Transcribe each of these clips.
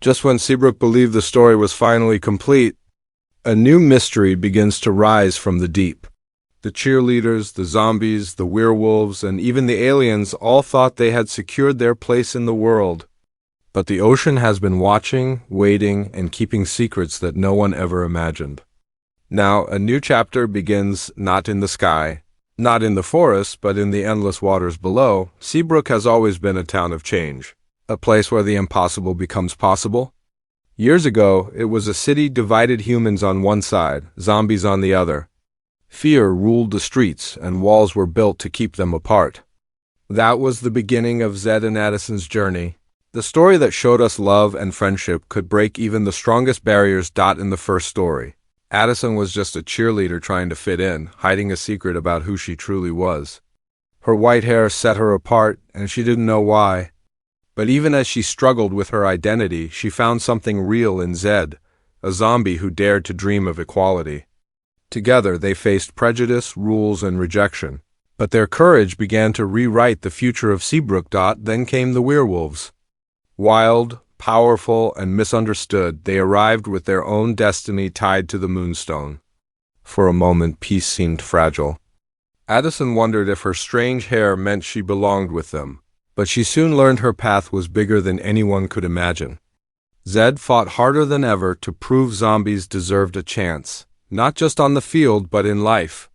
Just when Seabrook believed the story was finally complete, a new mystery begins to rise from the deep. The cheerleaders, the zombies, the werewolves, and even the aliens all thought they had secured their place in the world. But the ocean has been watching, waiting, and keeping secrets that no one ever imagined. Now, a new chapter begins not in the sky, not in the forest, but in the endless waters below. Seabrook has always been a town of change, a place where the impossible becomes possible. Years ago, it was a city divided, humans on one side, zombies on the other. Fear ruled the streets, and walls were built to keep them apart. That was the beginning of Zed and Addison's journey. The story that showed us love and friendship could break even the strongest barriers. In the first story, Addison was just a cheerleader trying to fit in, hiding a secret about who she truly was. Her white hair set her apart, and she didn't know why. But even as she struggled with her identity, she found something real in Zed, a zombie who dared to dream of equality. Together, they faced prejudice, rules, and rejection. But their courage began to rewrite the future of Seabrook. Then came the werewolves. Wild, powerful, and misunderstood, they arrived with their own destiny tied to the moonstone. For a moment, peace seemed fragile. Addison wondered if her strange hair meant she belonged with them, but she soon learned her path was bigger than anyone could imagine. Zed fought harder than ever to prove zombies deserved a chance, not just on the field, but in life.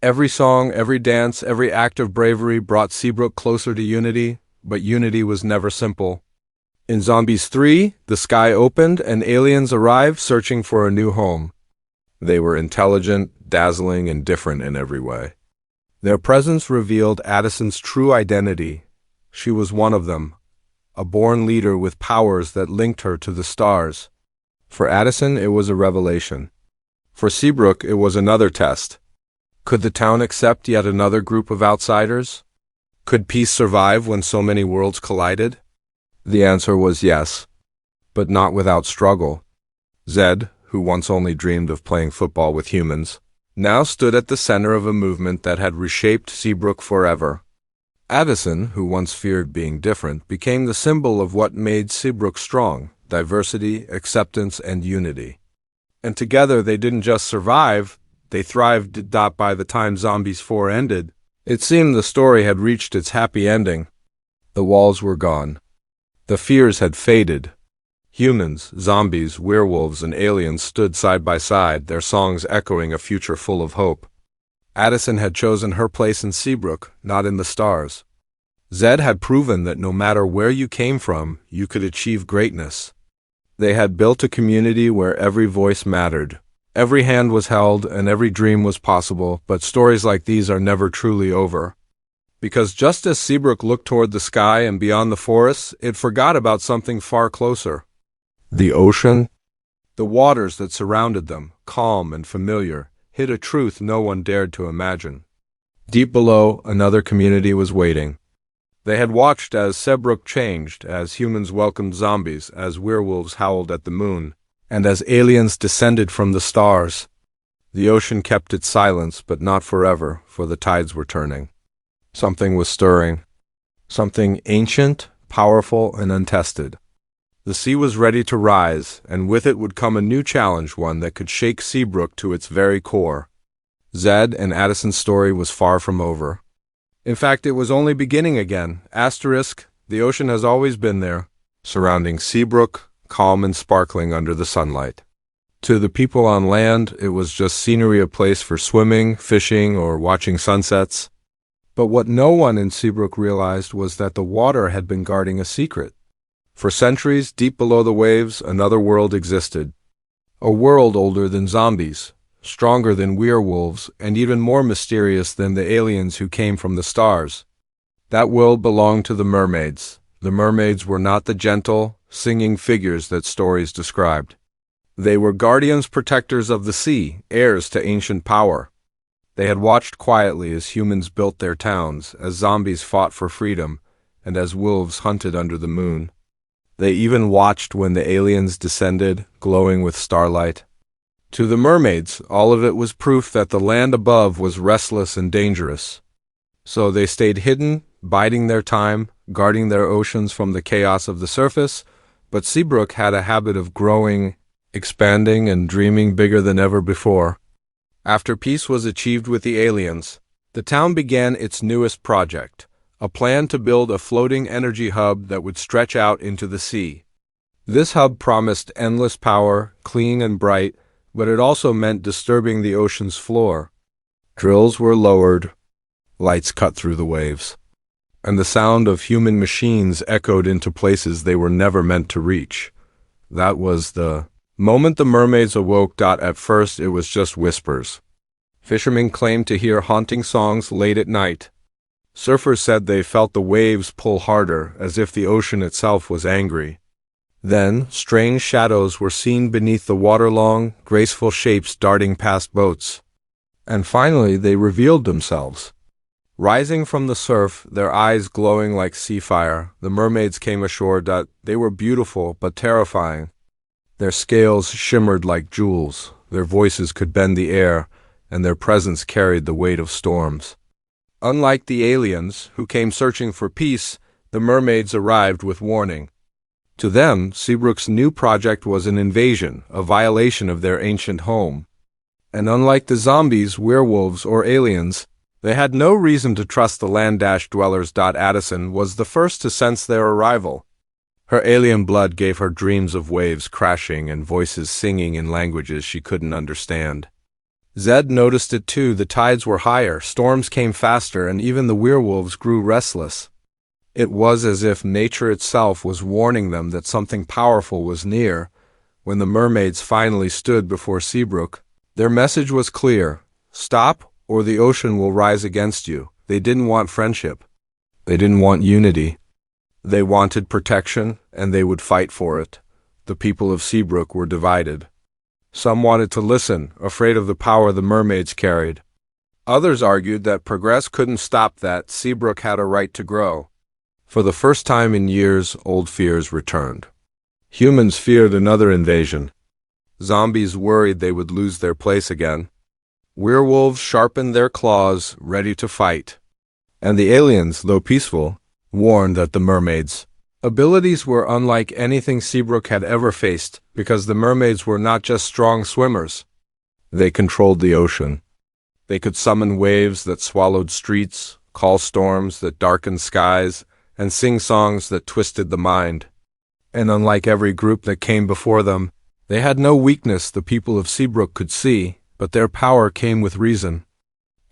Every song, every dance, every act of bravery brought Seabrook closer to unity, but unity was never simple. In Zombies 3, the sky opened and aliens arrived searching for a new home. They were intelligent, dazzling, and different in every way. Their presence revealed Addison's true identity. She was one of them, a born leader with powers that linked her to the stars. For Addison, it was a revelation. For Seabrook, it was another test. Could the town accept yet another group of outsiders? Could peace survive when so many worlds collided? The answer was yes, but not without struggle. Zed, who once only dreamed of playing football with humans, now stood at the center of a movement that had reshaped Seabrook forever. Addison, who once feared being different, became the symbol of what made Seabrook strong: diversity, acceptance, and unity. And together they didn't just survive, they thrived. By the time Zombies 4 ended, it seemed the story had reached its happy ending. The walls were gone. The fears had faded. Humans, zombies, werewolves, and aliens stood side by side, their songs echoing a future full of hope. Addison had chosen her place in Seabrook, not in the stars. Zed had proven that no matter where you came from, you could achieve greatness. They had built a community where every voice mattered. Every hand was held and every dream was possible, but stories like these are never truly over. Because just as Seabrook looked toward the sky and beyond the forests, it forgot about something far closer. The ocean. The waters that surrounded them, calm and familiar, hid a truth no one dared to imagine. Deep below, another community was waiting. They had watched as Seabrook changed, as humans welcomed zombies, as werewolves howled at the moon, and as aliens descended from the stars. The ocean kept its silence, but not forever, for the tides were turning. Something was stirring. Something ancient, powerful, and untested. The sea was ready to rise, and with it would come a new challenge, one that could shake Seabrook to its very core. Zed and Addison's story was far from over. In fact, it was only beginning again. The ocean has always been there, surrounding Seabrook, calm and sparkling under the sunlight. To the people on land, it was just scenery, a place for swimming, fishing, or watching sunsets. But what no one in Seabrook realized was that the water had been guarding a secret. For centuries, deep below the waves, another world existed. A world older than zombies, stronger than werewolves, and even more mysterious than the aliens who came from the stars. That world belonged to the mermaids. The mermaids were not the gentle, singing figures that stories described. They were guardians, protectors of the sea, heirs to ancient power. They had watched quietly as humans built their towns, as zombies fought for freedom, and as wolves hunted under the moon. They even watched when the aliens descended, glowing with starlight. To the mermaids, all of it was proof that the land above was restless and dangerous. So they stayed hidden, biding their time, guarding their oceans from the chaos of the surface, But Seabrook had a habit of growing, expanding, and dreaming bigger than ever before. After peace was achieved with the aliens, the town began its newest project, a plan to build a floating energy hub that would stretch out into the sea. This hub promised endless power, clean and bright, but it also meant disturbing the ocean's floor. Drills were lowered, lights cut through the waves, and the sound of human machines echoed into places they were never meant to reach. That was the moment the mermaids awoke. At first it was just whispers. Fishermen claimed to hear haunting songs late at night. Surfers said they felt the waves pull harder, as if the ocean itself was angry. Then, strange shadows were seen beneath the water, long, graceful shapes darting past boats. And finally they revealed themselves. Rising from the surf, their eyes glowing like sea fire, the mermaids came ashore. They were beautiful but terrifying. Their scales shimmered like jewels, their voices could bend the air, and their presence carried the weight of storms. Unlike the aliens, who came searching for peace, the mermaids arrived with warning. To them, Seabrook's new project was an invasion, a violation of their ancient home. And unlike the zombies, werewolves, or aliens, they had no reason to trust the land-dwellers. Addison was the first to sense their arrival. Her alien blood gave her dreams of waves crashing and voices singing in languages she couldn't understand. Zed noticed it too. The tides were higher, storms came faster, and even the werewolves grew restless. It was as if nature itself was warning them that something powerful was near. When the mermaids finally stood before Seabrook, their message was clear: stop, or the ocean will rise against you. They didn't want friendship. They didn't want unity. They wanted protection, and they would fight for it. The people of Seabrook were divided. Some wanted to listen, afraid of the power the mermaids carried. Others argued that progress couldn't stop that. Seabrook had a right to grow. For the first time in years, old fears returned. Humans feared another invasion. Zombies worried they would lose their place again. Werewolves sharpened their claws, ready to fight. And the aliens, though peaceful, warned that the mermaids' abilities were unlike anything Seabrook had ever faced, because the mermaids were not just strong swimmers. They controlled the ocean. They could summon waves that swallowed streets, call storms that darkened skies, and sing songs that twisted the mind. And unlike every group that came before them, they had no weakness the people of Seabrook could see, but their power came with reason.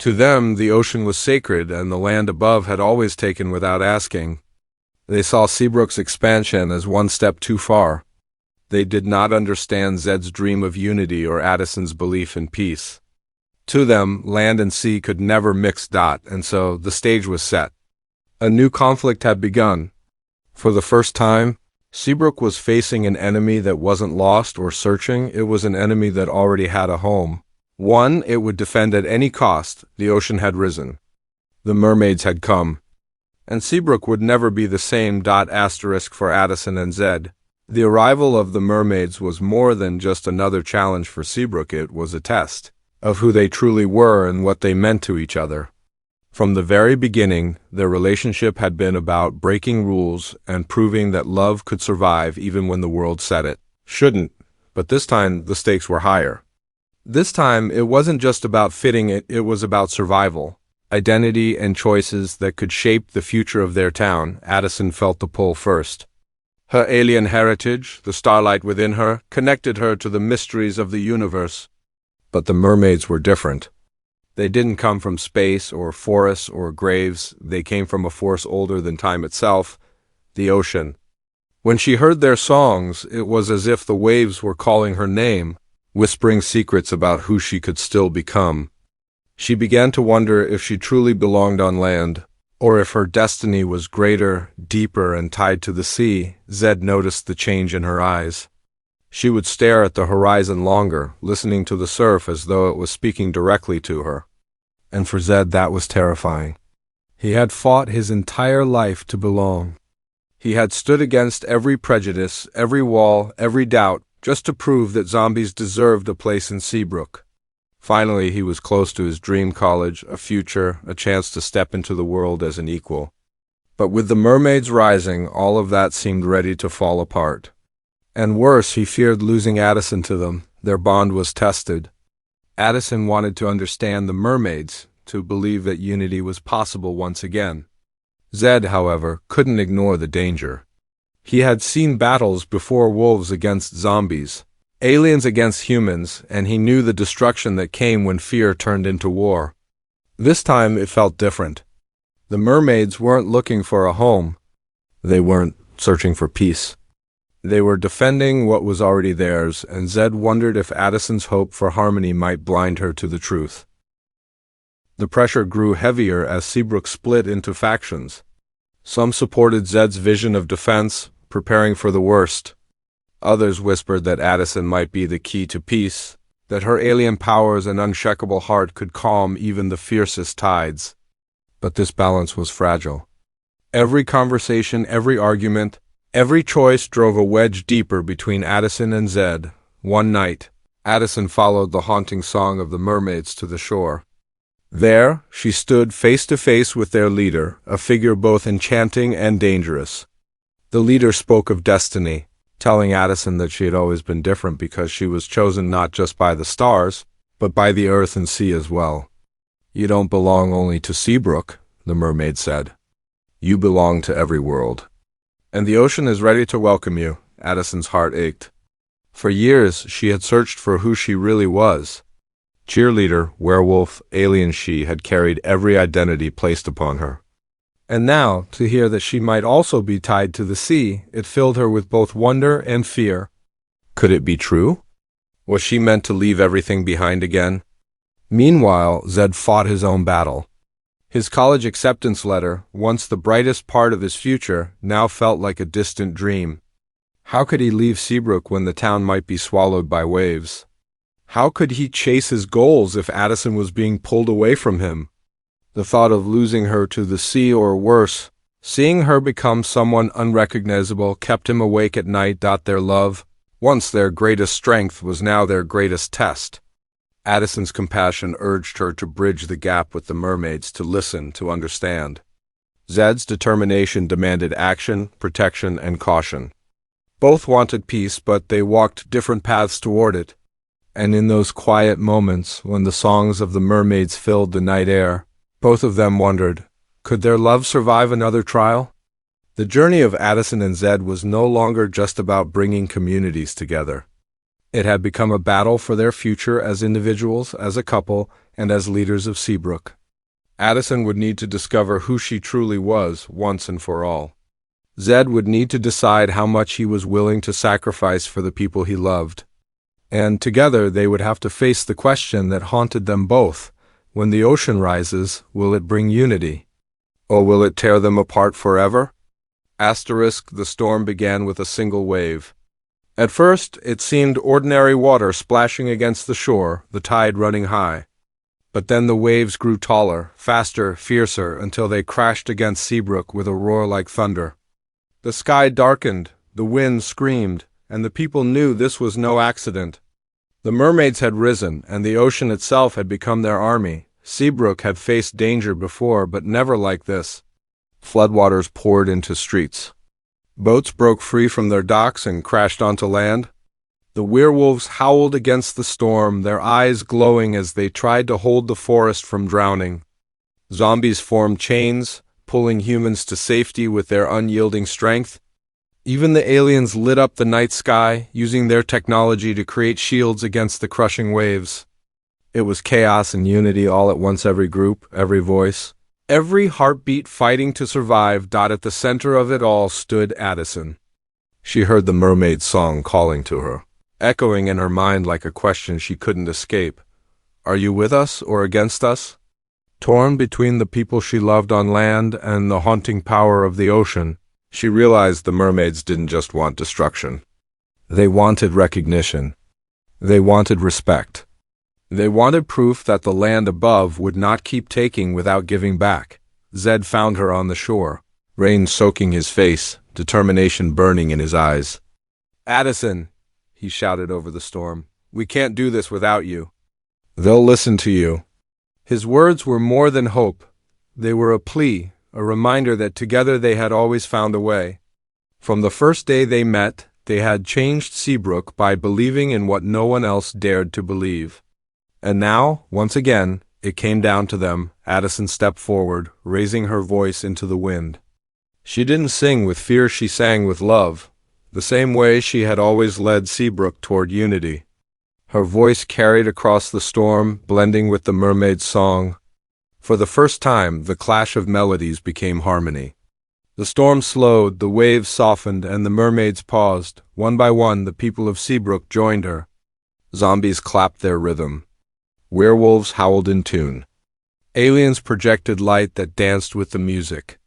To them, the ocean was sacred, and the land above had always taken without asking. They saw Seabrook's expansion as one step too far. They did not understand Zed's dream of unity or Addison's belief in peace. To them, land and sea could never mix. And so the stage was set. A new conflict had begun. For the first time, Seabrook was facing an enemy that wasn't lost or searching. It was an enemy that already had a home. One it would defend at any cost. The ocean had risen. The mermaids had come. And Seabrook would never be the same. For Addison and Zed. The arrival of the mermaids was more than just another challenge for Seabrook. It was a test of who they truly were and what they meant to each other. From the very beginning, their relationship had been about breaking rules and proving that love could survive even when the world said it shouldn't. But this time, the stakes were higher. This time, it wasn't just about fitting it was about survival, identity, and choices that could shape the future of their town. Addison felt the pull first. Her alien heritage, the starlight within her, connected her to the mysteries of the universe. But the mermaids were different. They didn't come from space or forests or graves. They came from a force older than time itself, the ocean. When she heard their songs, it was as if the waves were calling her name, whispering secrets about who she could still become. She began to wonder if she truly belonged on land, or if her destiny was greater, deeper, and tied to the sea. Zed noticed the change in her eyes. She would stare at the horizon longer, listening to the surf as though it was speaking directly to her. And for Zed, that was terrifying. He had fought his entire life to belong. He had stood against every prejudice, every wall, every doubt, just to prove that zombies deserved a place in Seabrook. Finally, he was close to his dream college, a future, a chance to step into the world as an equal. But with the mermaids rising, all of that seemed ready to fall apart. And worse, he feared losing Addison to them. Their bond was tested. Addison wanted to understand the mermaids, to believe that unity was possible once again. Zed, however, couldn't ignore the danger. He had seen battles before: wolves against zombies, aliens against humans, and he knew the destruction that came when fear turned into war. This time it felt different. The mermaids weren't looking for a home. They weren't searching for peace. They were defending what was already theirs, and Zed wondered if Addison's hope for harmony might blind her to the truth. The pressure grew heavier as Seabrook split into factions. Some supported Zed's vision of defense, preparing for the worst. Others whispered that Addison might be the key to peace, that her alien powers and unshakable heart could calm even the fiercest tides. But this balance was fragile. Every conversation, every argument, every choice drove a wedge deeper between Addison and Zed. One night, Addison followed the haunting song of the mermaids to the shore. There, she stood face to face with their leader, a figure both enchanting and dangerous. The leader spoke of destiny, telling Addison that she had always been different because she was chosen not just by the stars, but by the earth and sea as well. "You don't belong only to Seabrook," the mermaid said. "You belong to every world. And the ocean is ready to welcome you." Addison's heart ached. For years, she had searched for who she really was. Cheerleader, werewolf, alien, she had carried every identity placed upon her. And now, to hear that she might also be tied to the sea, it filled her with both wonder and fear. Could it be true? Was she meant to leave everything behind again? Meanwhile, Zed fought his own battle. His college acceptance letter, once the brightest part of his future, now felt like a distant dream. How could he leave Seabrook when the town might be swallowed by waves? How could he chase his goals if Addison was being pulled away from him? The thought of losing her to the sea, or worse, seeing her become someone unrecognizable, kept him awake at night. Their love, once their greatest strength, was now their greatest test. Addison's compassion urged her to bridge the gap with the mermaids, to listen, to understand. Zed's determination demanded action, protection, and caution. Both wanted peace, but they walked different paths toward it. And in those quiet moments, when the songs of the mermaids filled the night air, both of them wondered, could their love survive another trial? The journey of Addison and Zed was no longer just about bringing communities together. It had become a battle for their future as individuals, as a couple, and as leaders of Seabrook. Addison would need to discover who she truly was once and for all. Zed would need to decide how much he was willing to sacrifice for the people he loved. And together they would have to face the question that haunted them both. When the ocean rises, will it bring unity? Or will it tear them apart forever? The storm began with a single wave. At first, it seemed ordinary water splashing against the shore, the tide running high. But then the waves grew taller, faster, fiercer, until they crashed against Seabrook with a roar like thunder. The sky darkened, the wind screamed, and the people knew this was no accident. The mermaids had risen, and the ocean itself had become their army. Seabrook had faced danger before, but never like this. Floodwaters poured into streets. Boats broke free from their docks and crashed onto land. The werewolves howled against the storm, their eyes glowing as they tried to hold the forest from drowning. Zombies formed chains, pulling humans to safety with their unyielding strength. Even the aliens lit up the night sky, using their technology to create shields against the crushing waves. It was chaos and unity all at once, every group, every voice, every heartbeat fighting to survive. At the center of it all stood Addison. She heard the mermaid song calling to her, echoing in her mind like a question she couldn't escape. Are you with us or against us? Torn between the people she loved on land and the haunting power of the ocean, she realized the mermaids didn't just want destruction. They wanted recognition. They wanted respect. They wanted proof that the land above would not keep taking without giving back. Zed found her on the shore, rain soaking his face, determination burning in his eyes. "Addison," he shouted over the storm, "we can't do this without you." "They'll listen to you." His words were more than hope. They were a plea, a reminder that together they had always found a way. From the first day they met, They had changed Seabrook by believing in what no one else dared to believe. And now, once again, it came down to them. Addison stepped forward, raising her voice into the wind. She didn't sing with fear, she sang with love, the same way she had always led Seabrook toward unity. Her voice carried across the storm, blending with the mermaid's song. For the first time, the clash of melodies became harmony. The storm slowed, the waves softened, and the mermaids paused. One by one, the people of Seabrook joined her. Zombies clapped their rhythm. Werewolves howled in tune. Aliens projected light that danced with the music.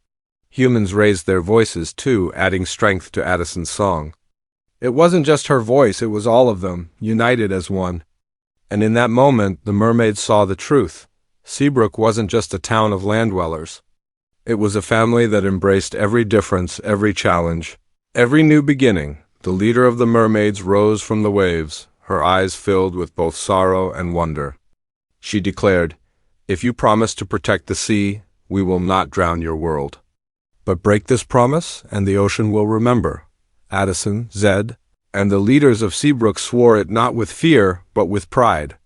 Humans raised their voices, too, adding strength to Addison's song. It wasn't just her voice, it was all of them, united as one. And in that moment, the mermaids saw the truth. Seabrook wasn't just a town of land dwellers. It was a family that embraced every difference, every challenge, every new beginning. The leader of the mermaids rose from the waves, her eyes filled with both sorrow and wonder. She declared, "If you promise to protect the sea, we will not drown your world. But break this promise, and the ocean will remember." Addison, Zed, and the leaders of Seabrook swore it not with fear, but with pride.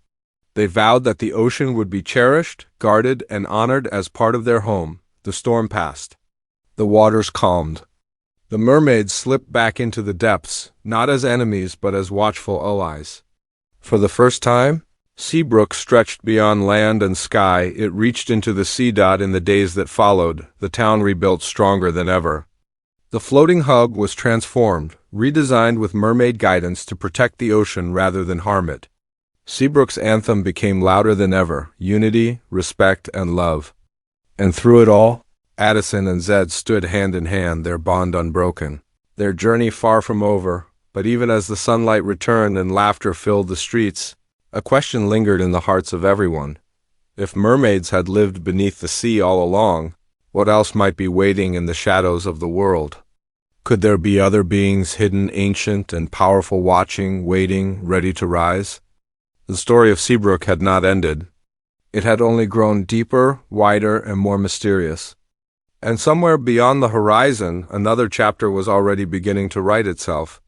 They vowed that the ocean would be cherished, guarded, and honored as part of their home. The storm passed. The waters calmed. The mermaids slipped back into the depths, not as enemies but as watchful allies. For the first time, Seabrook stretched beyond land and sky. It reached into the sea. In the days that followed, the town rebuilt stronger than ever. The floating hub was transformed, redesigned with mermaid guidance to protect the ocean rather than harm it. Seabrook's anthem became louder than ever: unity, respect, and love. And through it all, Addison and Zed stood hand in hand, their bond unbroken. Their journey far from over, but even as the sunlight returned and laughter filled the streets, a question lingered in the hearts of everyone. If mermaids had lived beneath the sea all along, what else might be waiting in the shadows of the world? Could there be other beings hidden, ancient and powerful, watching, waiting, ready to rise? The story of Seabrook had not ended. It had only grown deeper, wider, and more mysterious. And somewhere beyond the horizon, another chapter was already beginning to write itself.